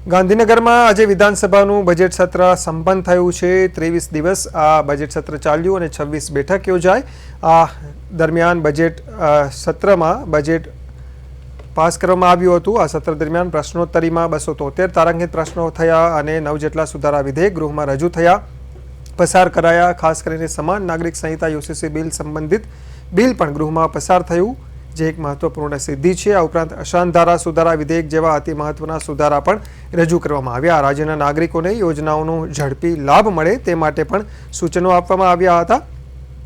ગાંધીનગરમાં આજે વિધાનસભાનું બજેટ સત્ર સંપન્ન થયું છે। 23 દિવસ આ બજેટ સત્ર ચાલ્યું અને 26 બેઠક યોજાઈ। આ દરમિયાન બજેટ સત્રમાં બજેટ પાસ કરવામાં આવ્યું હતું। આ સત્ર દરમિયાન પ્રશ્નોત્તરીમાં 273 તારાંકિત પ્રશ્નો થયા અને 9 જેટલા સુધારા વિધેયક ગૃહમાં રજૂ થયા, પસાર કરાયા। ખાસ કરીને સમાન નાગરિક સંહિતા યુસીસી બિલ સંબંધિત બિલ પણ ગૃહમાં પસાર થયું, જે એક મહત્વપૂર્ણ સિદ્ધિ છે। આ ઉપરાંત અશાંતધારા સુધારા વિધેયક જેવા અતિ મહત્વના સુધારા પણ રજૂ કરવામાં આવ્યા। રાજ્યના નાગરિકોને યોજનાઓનો ઝડપી લાભ મળે તે માટે પણ સૂચનો આપવામાં આવ્યા હતા।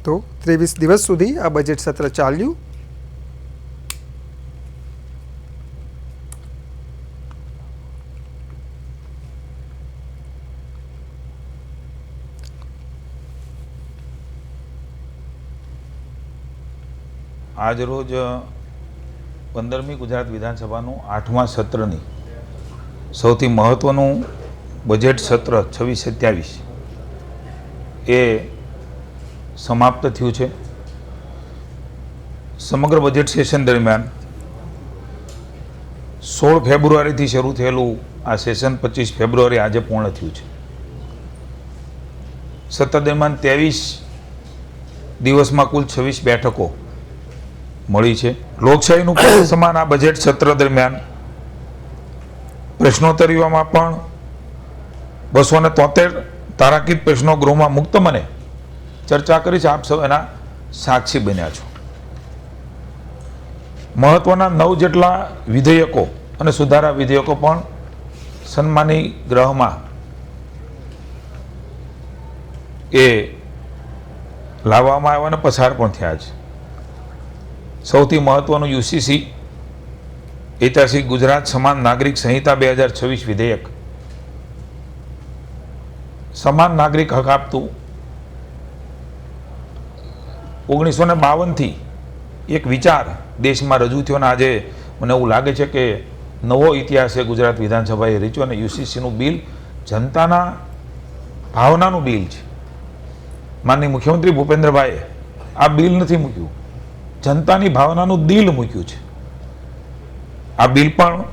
તો 23 દિવસ સુધી આ બજેટ સત્ર ચાલ્યું। આજ રોજ 15મી ગુજરાત વિધાનસભાનું 8મા સત્રની સૌથી મહત્ત્વનું બજેટ સત્ર 26-27 એ સમાપ્ત થયું છે। સમગ્ર બજેટ સેશન દરમિયાન 16 ફેબ્રુઆરીથી શરૂ થયેલું આ સેશન 25 ફેબ્રુઆરી આજે પૂર્ણ થયું છે। સત્ર દરમિયાન 23 દિવસમાં કુલ 26 બેઠકો મળી છે। લોકશાહીનું સમાન આ બજેટ સત્ર દરમિયાન પ્રશ્નોત્તરીઓમાં પણ 273 તારાંકિત પ્રશ્નો ગૃહમાં મુક્ત મને ચર્ચા કરી છે। આપ સૌ એના સાક્ષી બન્યા છો। મહત્વના 9 જેટલા વિધેયકો અને સુધારા વિધેયકો પણ સન્માની ગૃહમાં એ લાવવામાં આવ્યા અને પસાર પણ થયા છે। સૌથી મહત્વનું યુસીસી ઐતિહાસિક ગુજરાત સમાન નાગરિક સંહિતા 2026 વિધેયક સમાન નાગરિક હક આપતું 1952થી એક વિચાર દેશમાં રજૂ થયો અને આજે મને એવું લાગે છે કે નવો ઇતિહાસ એ ગુજરાત વિધાનસભાએ રચ્યો અને યુસીસીનું બિલ જનતાના ભાવનાનું બિલ છે। માનનીય મુખ્યમંત્રી ભૂપેન્દ્રભાઈએ આ બિલ નથી મૂક્યું, જનતાની ભાવનાનું દિલ મૂક્યું છે। આ બિલ પણ